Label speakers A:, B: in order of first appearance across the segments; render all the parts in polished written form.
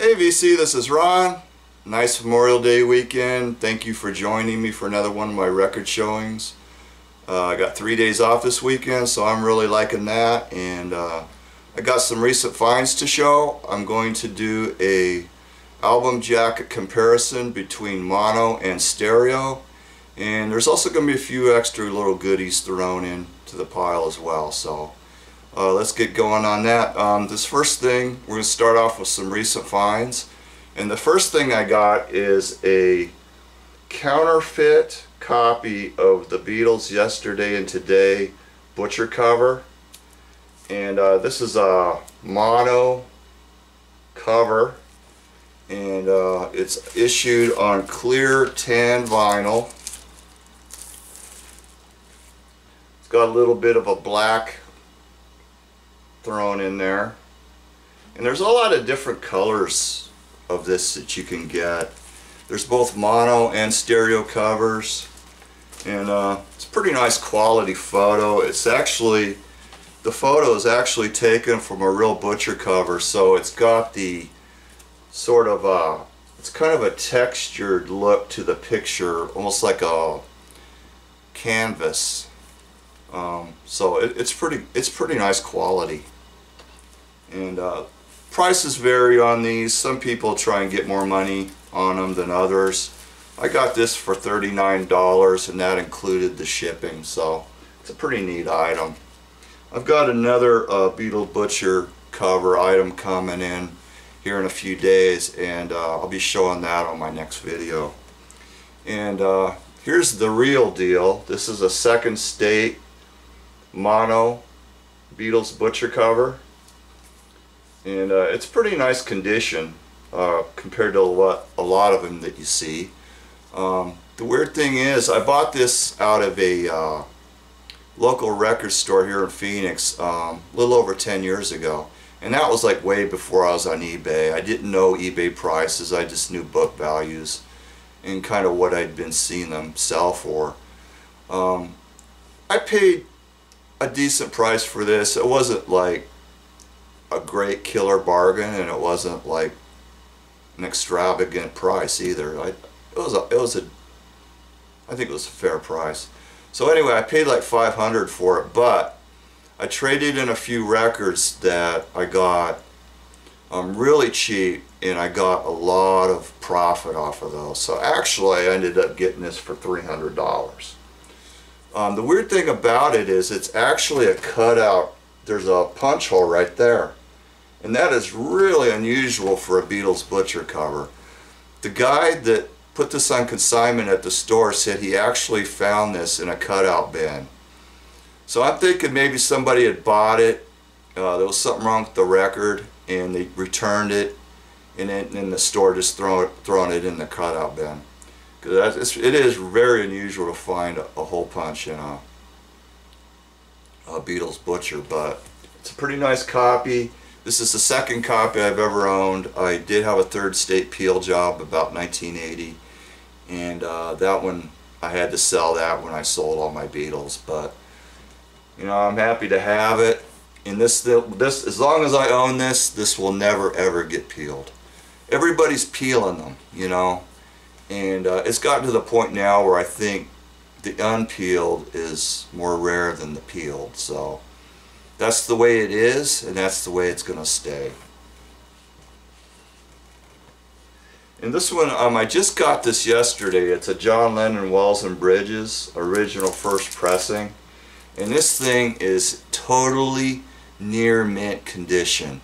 A: Hey VC, this is Ron. Nice Memorial Day weekend. Thank you for joining me for another one of my record showings. I got 3 days off this weekend, so I'm really liking that. And I got some recent finds to show. I'm going to do a album jacket comparison between mono and stereo. And there's also going to be a few extra little goodies thrown into the pile as well. So let's get going on that. This first thing, we're going to start off with some recent finds. And the first thing I got is a counterfeit copy of the Beatles' Yesterday and Today Butcher cover. And this is a mono cover. And it's issued on clear tan vinyl. It's got a little bit of a black thrown in there, and there's a lot of different colors of this that you can get. There's both mono and stereo covers, and it's a pretty nice quality photo. It's actually, the photo is actually taken from a real Butcher cover, so it's got the sort of it's kind of a textured look to the picture, almost like a canvas. So it's pretty nice quality. And prices vary on these. Some people try and get more money on them than others. I got this for $39, and that included the shipping, so it's a pretty neat item. I've got another Beatle Butcher cover item coming in here in a few days, and I'll be showing that on my next video. And here's the real deal. This is a second state mono Beatles Butcher cover, and it's pretty nice condition compared to what a lot of them that you see. The weird thing is, I bought this out of a local record store here in Phoenix a little over 10 years ago, and that was like way before I was on eBay. I didn't know eBay prices, I just knew book values and kind of what I'd been seeing them sell for. I paid a decent price for this. It wasn't like a great killer bargain, and it wasn't like an extravagant price either. I think it was a fair price. So anyway, I paid like $500 for it, but I traded in a few records that I got really cheap, and I got a lot of profit off of those. So actually I ended up getting this for $300. The weird thing about it is it's actually a cutout. There's a punch hole right there, and that is really unusual for a Beatles Butcher cover. The guy that put this on consignment at the store said he actually found this in a cutout bin. So I'm thinking maybe somebody had bought it, there was something wrong with the record, and they returned it, and then the store just thrown it in the cutout bin. Because it is very unusual to find a hole punch in a Beatles Butcher, but it's a pretty nice copy. This is the second copy I've ever owned. I did have a third state peel job about 1980, and that one, I had to sell that when I sold all my Beatles, but you know, I'm happy to have it. And this as long as I own this will never ever get peeled. Everybody's peeling them, you know. And it's gotten to the point now where I think the unpeeled is more rare than the peeled. So that's the way it is, and that's the way it's going to stay. And this one, I just got this yesterday. It's a John Lennon Walls and Bridges original first pressing. And this thing is totally near mint condition.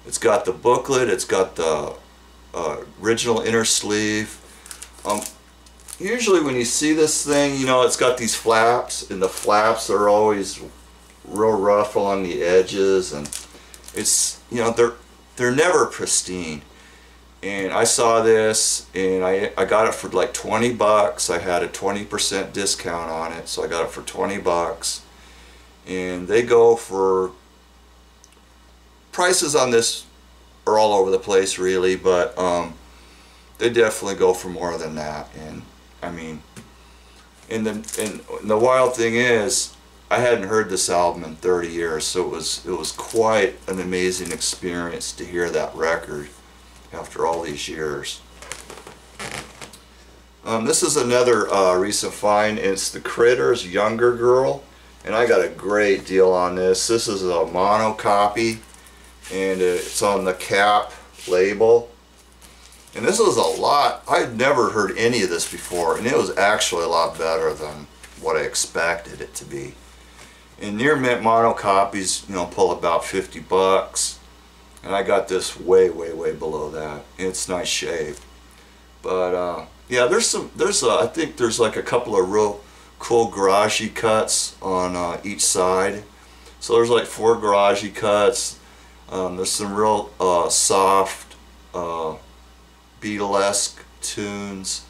A: It's got the booklet, it's got the original inner sleeve. Usually when you see this thing, you know, it's got these flaps, and the flaps are always real rough along the edges, and it's, you know, they're never pristine. And I saw this, and I got it for like 20 bucks. I had a 20% discount on it, so I got it for 20 bucks. And they go for, prices on this are all over the place really, but they definitely go for more than that. And I mean, and the wild thing is, I hadn't heard this album in 30 years, so it was quite an amazing experience to hear that record after all these years. This is another recent find. It's the Critters Younger Girl, and I got a great deal on this. This is a mono copy, and it's on the cap label. And this is a lot. I'd never heard any of this before, and it was actually a lot better than what I expected it to be. And near mint mono copies, you know, pull about 50 bucks, and I got this way below that. It's nice shape, but yeah, I think there's like a couple of real cool garagey cuts on each side. So there's like 4 garagey cuts. There's some real soft Beatlesque tunes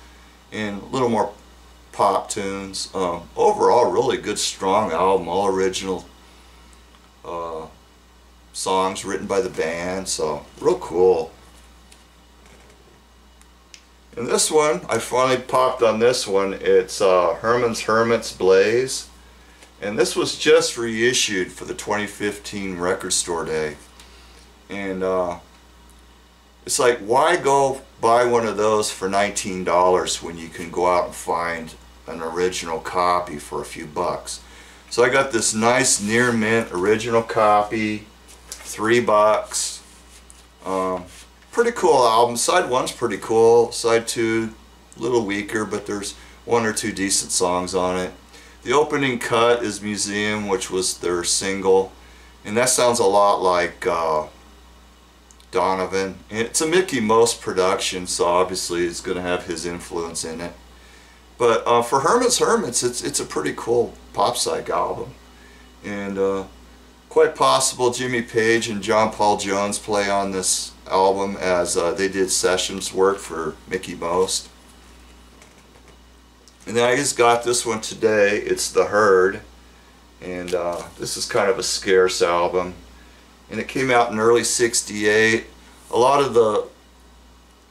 A: and a little more pop tunes. Overall, really good, strong album, all original songs written by the band, so real cool. And this one, I finally popped on this one. It's Herman's Hermits Blaze, and this was just reissued for the 2015 Record Store Day. And it's like, why go buy one of those for $19 when you can go out and find an original copy for a few bucks? So I got this nice near mint original copy, $3. Pretty cool album. Side 1's pretty cool. Side 2, a little weaker, but there's 1 or 2 decent songs on it. The opening cut is Museum, which was their single, and that sounds a lot like Donovan. And it's a Mickey Most production, so obviously it's going to have his influence in it. But for Herman's Hermits, it's a pretty cool pop psych album, and quite possible Jimmy Page and John Paul Jones play on this album, as they did sessions work for Mickey Most. And then I just got this one today. It's The Herd, and this is kind of a scarce album, and it came out in early '68. A lot of the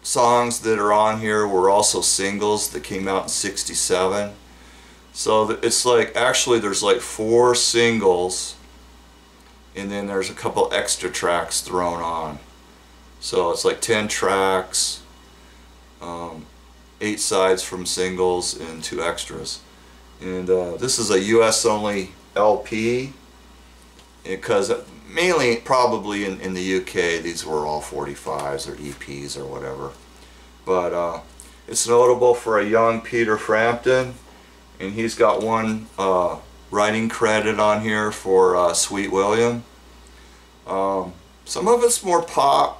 A: songs that are on here were also singles that came out in '67. So it's like, actually there's like 4 singles, and then there's a couple extra tracks thrown on. So it's like 10 tracks, 8 sides from singles, and 2 extras. And this is a US only LP, because mainly probably in the UK these were all 45s or EPs or whatever. But it's notable for a young Peter Frampton, and he's got 1 writing credit on here for Sweet William. Some of it's more pop.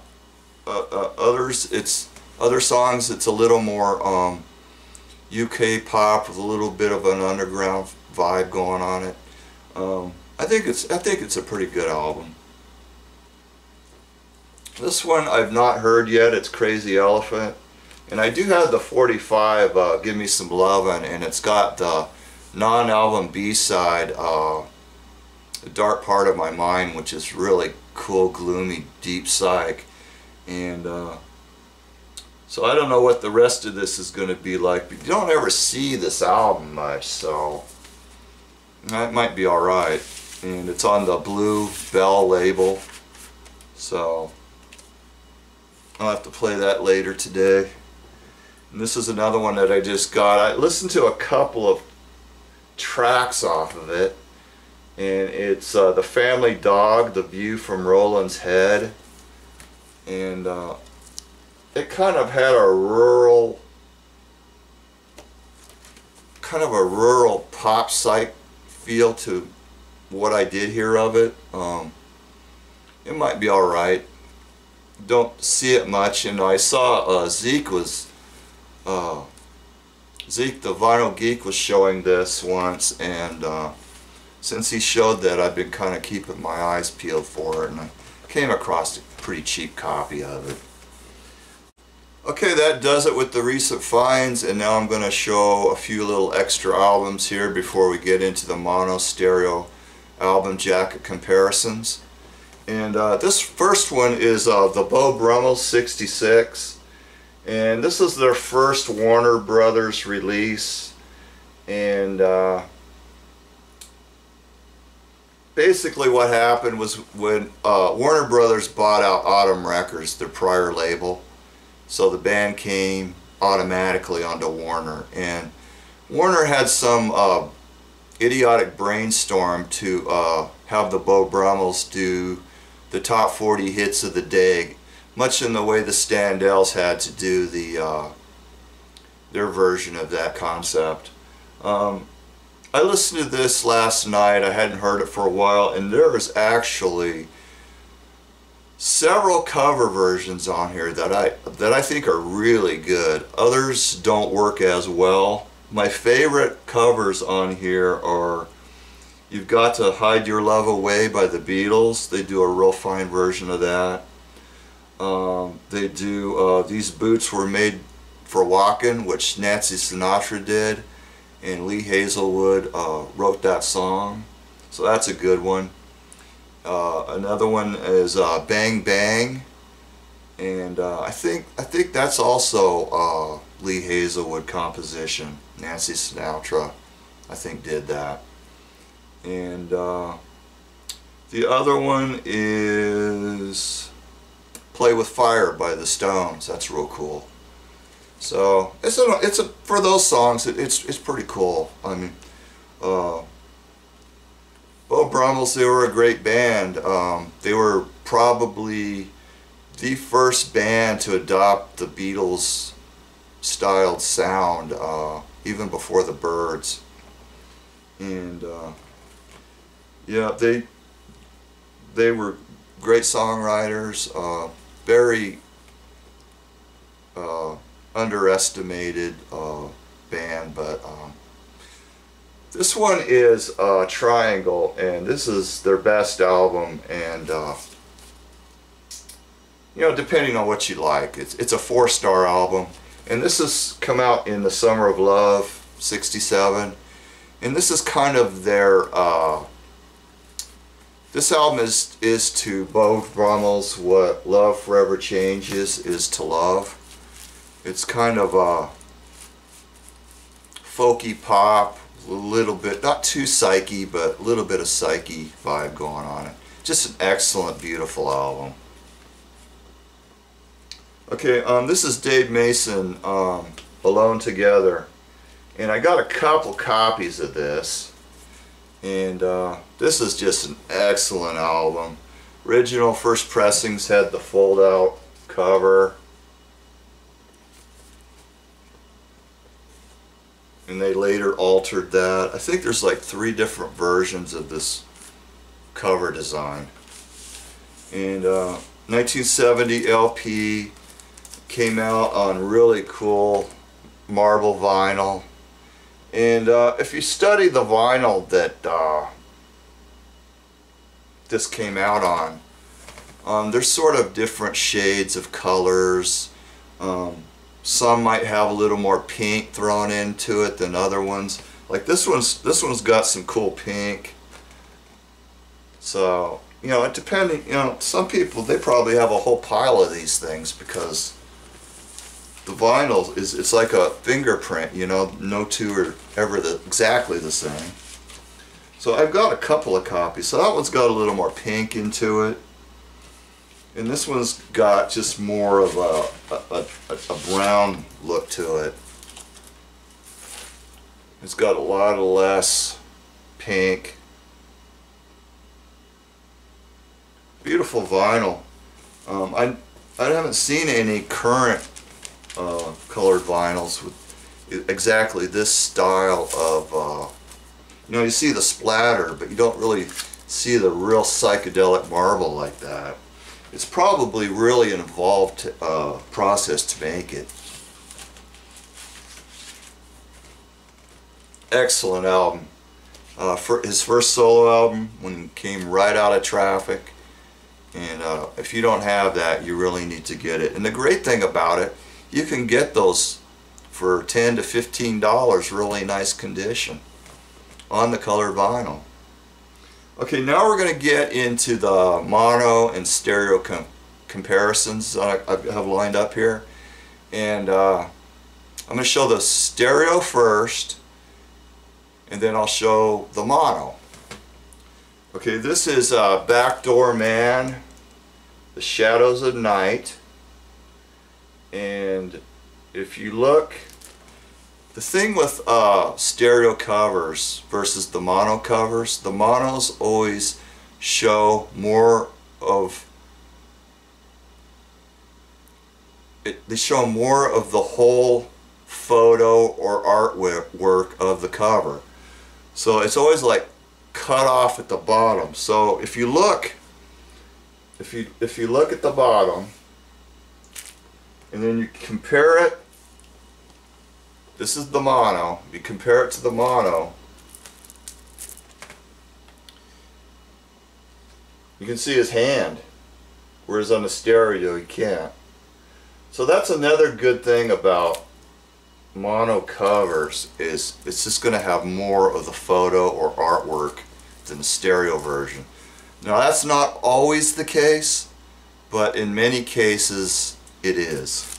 A: Other songs it's a little more UK pop with a little bit of an underground vibe going on it. I think it's a pretty good album. This one I've not heard yet. It's Crazy Elephant, and I do have the 45 Give Me Some Lovin', and it's got the non-album B-side, The Dark Part of My Mind, which is really cool, gloomy, deep psych. And so I don't know what the rest of this is going to be like, but you don't ever see this album much, so that might be alright. And it's on the Blue Bell label, so I'll have to play that later today. And this is another one that I just got. I listened to a couple of tracks off of it, and it's The Family Dog, The View from Roland's Head. And it kind of had a rural pop psych feel to what I did hear of it. It might be alright. Don't see it much, and I saw Zeke the Vinyl Geek was showing this once, and since he showed that, I've been kind of keeping my eyes peeled for it, and I came across a pretty cheap copy of it. Okay, that does it with the recent finds, and now I'm going to show a few little extra albums here before we get into the mono stereo album jacket comparisons. And this first one is the Beau Brummel 66, and this is their first Warner Brothers release, and basically what happened was when Warner Brothers bought out Autumn Records, their prior label, so the band came automatically onto Warner, and Warner had some idiotic brainstorm to have the Beau Brummels do the top 40 hits of the day, much in the way the Standells had to do their version of that concept. I listened to this last night. I hadn't heard it for a while, and there is actually several cover versions on here that I think are really good. Others don't work as well. My favorite covers on here are You've Got to Hide Your Love Away by the Beatles. They do a real fine version of that. They do These Boots Were Made for Walking, which Nancy Sinatra did, and Lee Hazelwood wrote that song, so that's a good one. Another one is Bang Bang, and I think that's also Lee Hazelwood composition. Nancy Sinatra, I think, did that. And the other one is Play with Fire by the Stones. That's real cool. So for those songs, it's pretty cool. I mean, Beau Brummels, they were a great band. They were probably the first band to adopt the Beatles styled sound, even before the Byrds. And yeah, they were great songwriters, very underestimated band, but this one is Triangle, and this is their best album, and you know, depending on what you like, it's a 4-star album, and this has come out in the Summer of Love '67, and this is kind of their this album is to Beau Brummels what Love Forever Changes is to Love. It's kind of a folky pop, a little bit, not too psyche, but a little bit of psyche vibe going on it. Just an excellent, beautiful album. Okay, this is Dave Mason, Alone Together, and I got a couple copies of this, and this is just an excellent album. Original first pressings had the fold-out cover, and they later altered that. I think there's like 3 different versions of this cover design. And 1970 LP, came out on really cool marble vinyl. And if you study the vinyl that this came out on, there's sort of different shades of colors. Some might have a little more pink thrown into it than other ones. Like this one's got some cool pink. So, you know, depending, you know, some people, they probably have a whole pile of these things because the vinyl it's like a fingerprint, you know, no two are ever exactly the same. So I've got a couple of copies. So that one's got a little more pink into it, and this one's got just more of a brown look to it. It's got a lot of less pink. Beautiful vinyl. I haven't seen any current colored vinyls with exactly this style of, you know, you see the splatter, but you don't really see the real psychedelic marble like that. It's probably really an involved process to make it. Excellent album. For his first solo album, when he came right out of Traffic, and if you don't have that, you really need to get it. And the great thing about it, you can get those for $10 to $15, really nice condition, on the colored vinyl. Okay, now we're going to get into the mono and stereo comparisons I have lined up here. And I'm going to show the stereo first, and then I'll show the mono. Okay, this is Backdoor Man, The Shadows of Night. And if you look, the thing with stereo covers versus the mono covers, the monos always show more of it, they show more of the whole photo or artwork of the cover. So it's always like cut off at the bottom. So if you look, if you look at the bottom and then you compare it, this is the mono, you compare it to the mono, you can see his hand, whereas on the stereo you can't. So that's another good thing about mono covers, is it's just going to have more of the photo or artwork than the stereo version. Now that's not always the case, but in many cases it is.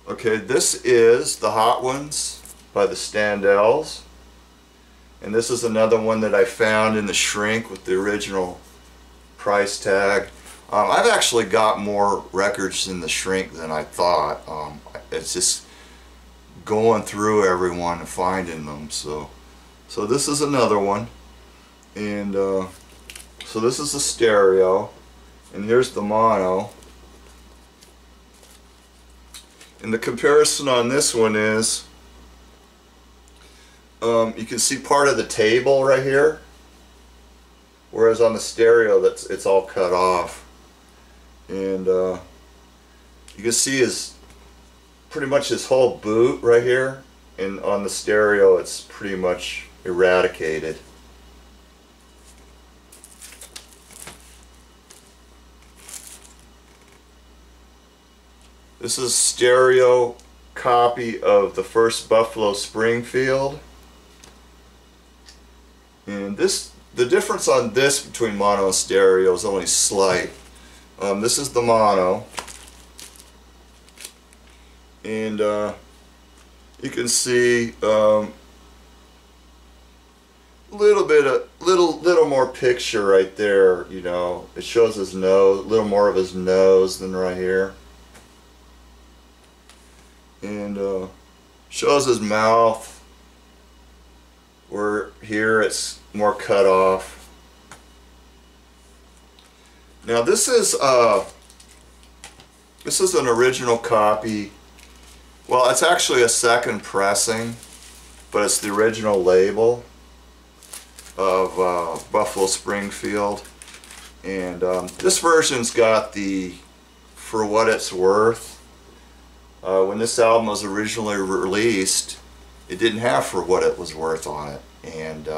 A: Okay, this is the Hot Ones by the Standells, and this is another one that I found in the shrink with the original price tag. I've actually got more records in the shrink than I thought. It's just going through everyone and finding them. So this is another one, and so this is the stereo, and here's the mono. And the comparison on this one is, you can see part of the table right here, whereas on the stereo it's all cut off. And you can see pretty much his whole boot right here, and on the stereo it's pretty much eradicated. This is a stereo copy of the first Buffalo Springfield, and the difference on this between mono and stereo is only slight. This is the mono, and you can see little more picture right there. You know, it shows his nose, a little more of his nose than right here. And shows his mouth, where here it's more cut off. Now this is an original copy. Well, it's actually a second pressing, but it's the original label of Buffalo Springfield. And this version's got the For What It's Worth. When this album was originally released, it didn't have For What It Was Worth on it, and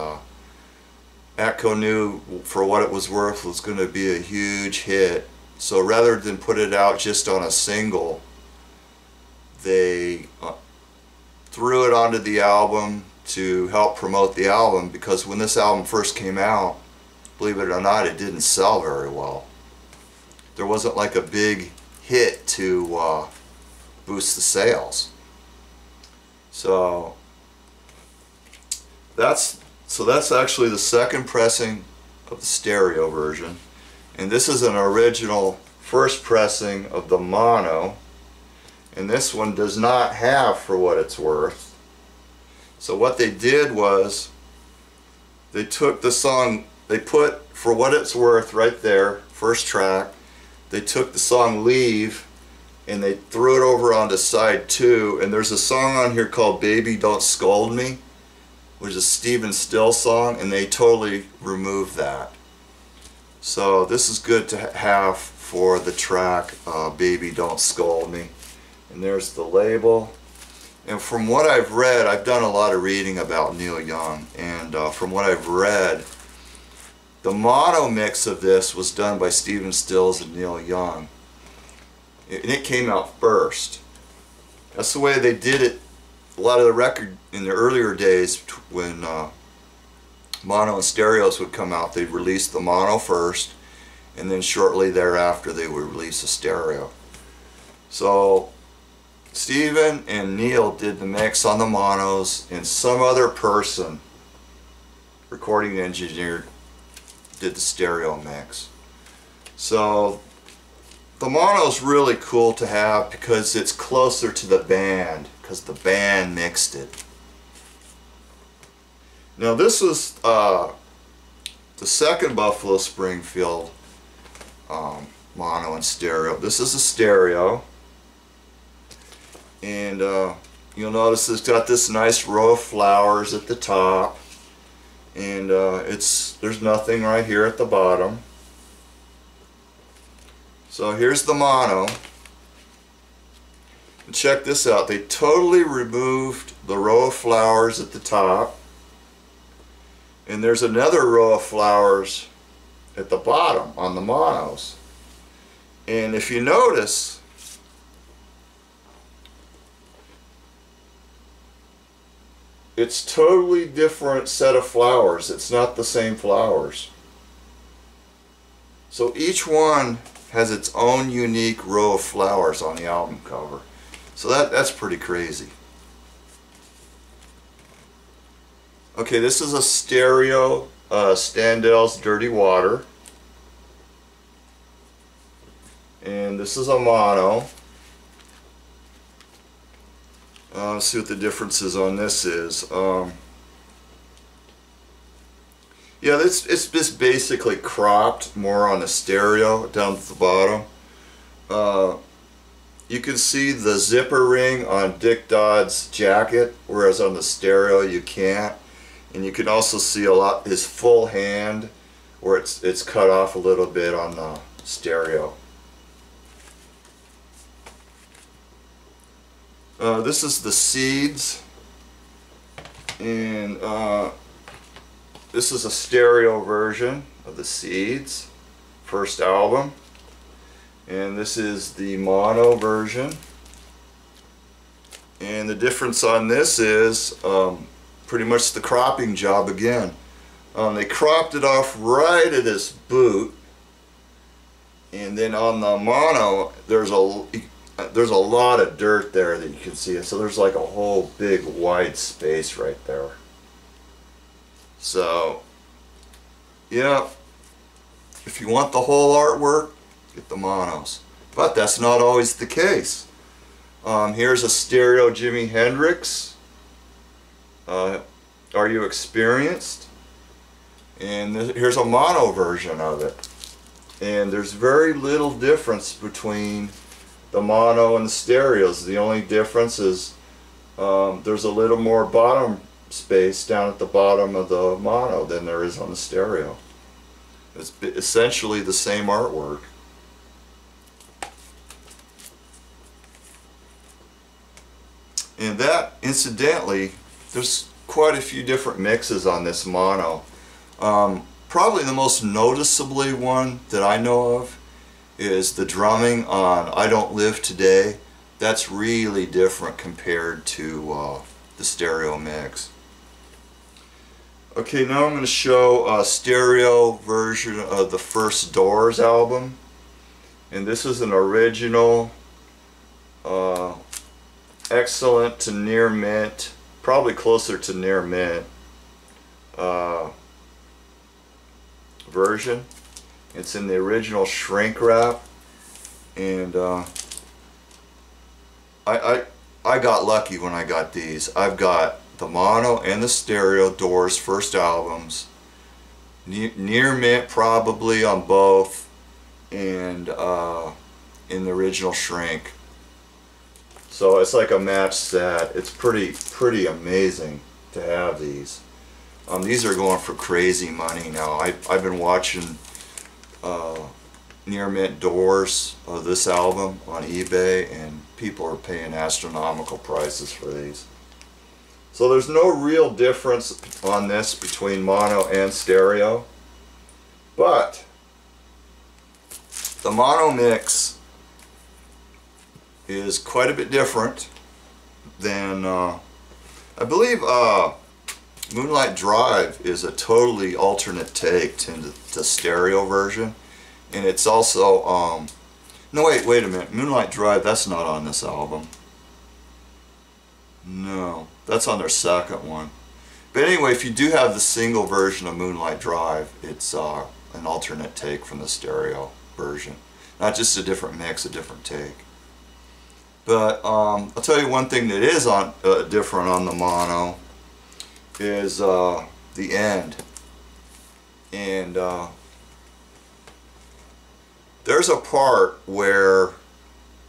A: Atco knew For What It Was Worth was going to be a huge hit, so rather than put it out just on a single, they threw it onto the album to help promote the album, because when this album first came out, believe it or not, it didn't sell very well. There wasn't like a big hit to boost the sales. So that's actually the second pressing of the stereo version, and this is an original first pressing of the mono, and this one does not have For What It's Worth. So what they did was they took the song, they put For What It's Worth right there, first track. They took the song Leave and they threw it over onto side 2, and there's a song on here called Baby Don't Scold Me, which is a Stephen Stills song, and they totally removed that. So this is good to have for the track Baby Don't Scold Me. And there's the label. And from what I've read, I've done a lot of reading about Neil Young, and from what I've read, the mono mix of this was done by Stephen Stills and Neil Young, and it came out first. That's the way they did it. A lot of the record in the earlier days, when mono and stereos would come out, they'd release the mono first, and then shortly thereafter they would release a stereo. So Stephen and Neil did the mix on the monos, and some other person, recording engineer, did the stereo mix. So the mono's really cool to have because it's closer to the band, because the band mixed it. Now this was the second Buffalo Springfield mono and stereo. This is a stereo, and you'll notice it's got this nice row of flowers at the top, and there's nothing right here at the bottom. So here's the mono, and check this out. They totally removed the row of flowers at the top, and there's another row of flowers at the bottom on the monos. And if you notice, it's totally different set of flowers. It's not the same flowers. So each one has its own unique row of flowers on the album cover. So that's pretty crazy. Okay, this is a stereo Standell's Dirty Water. And this is a mono. Let's see what the differences on this is. Yeah, it's just basically cropped more on the stereo down at the bottom. You can see the zipper ring on Dick Dodd's jacket, whereas on the stereo you can't. And you can also see his full hand, where it's cut off a little bit on the stereo. This is the Seeds, and this is a stereo version of the Seeds first album, and this is the mono version. And the difference on this is pretty much the cropping job again. They cropped it off right at his boot, and then on the mono there's a lot of dirt there that you can see. So there's like a whole big wide space right there. So yeah, if you want the whole artwork, get the monos. But that's not always the case. Here's a stereo Jimi Hendrix. Are You Experienced? And here's a mono version of it. And there's very little difference between the mono and the stereos. The only difference is there's a little more bottom space down at the bottom of the mono than there is on the stereo. It's essentially the same artwork. And that, incidentally, there's quite a few different mixes on this mono. Probably the most noticeably one that I know of is the drumming on I Don't Live Today. That's really different compared to the stereo mix. Okay, now I'm going to show a stereo version of the first Doors album. And this is an original, excellent to near mint, probably closer to near mint version. It's in the original shrink wrap, and I got lucky when I got these. I've got the mono and the stereo Doors first albums, near mint probably on both, and in the original shrink. So it's like a match set. It's pretty amazing to have these. These are going for crazy money now. I've been watching near mint Doors of this album on eBay, and people are paying astronomical prices for these. So there's no real difference on this between mono and stereo, but the mono mix is quite a bit different than I believe Moonlight Drive is a totally alternate take to the stereo version. And it's also no, wait a minute, Moonlight Drive, that's not on this album. No, that's on their second one. But anyway, if you do have the single version of Moonlight Drive, it's an alternate take from the stereo version. Not just a different mix, a different take. But I'll tell you one thing that is different on the mono is the end. And there's a part where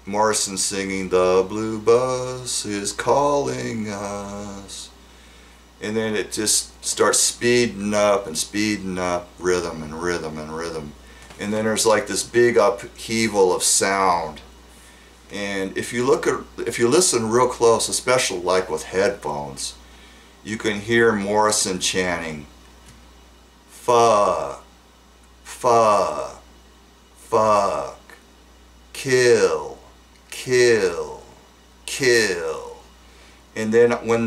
A: Morrison's singing, "The blue bus is calling us," and then it just starts speeding up, rhythm and rhythm and rhythm, and then there's like this big upheaval of sound. And if you listen real close, especially like with headphones, you can hear Morrison chanting, "Fuck, fuck, fuck, kill, kill, kill." And then when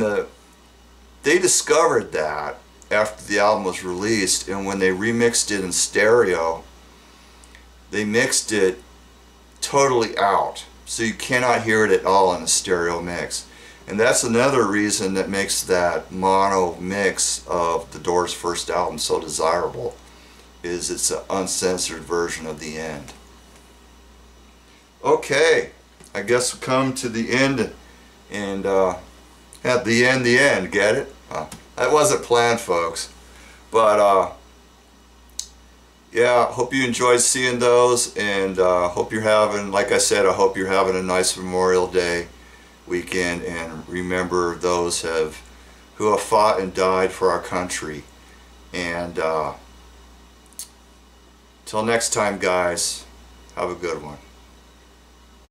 A: they discovered that after the album was released, and when they remixed it in stereo, they mixed it totally out, so you cannot hear it at all in a stereo mix. And that's another reason that makes that mono mix of the Doors' first album so desirable, is it's an uncensored version of the end. Okay, I guess we've come to the end, and at the end, get it? That wasn't planned, folks, but yeah, hope you enjoyed seeing those, and hope you're having, like I said, I hope you're having a nice Memorial Day weekend, and remember those who have fought and died for our country. And till next time, guys, have a good one.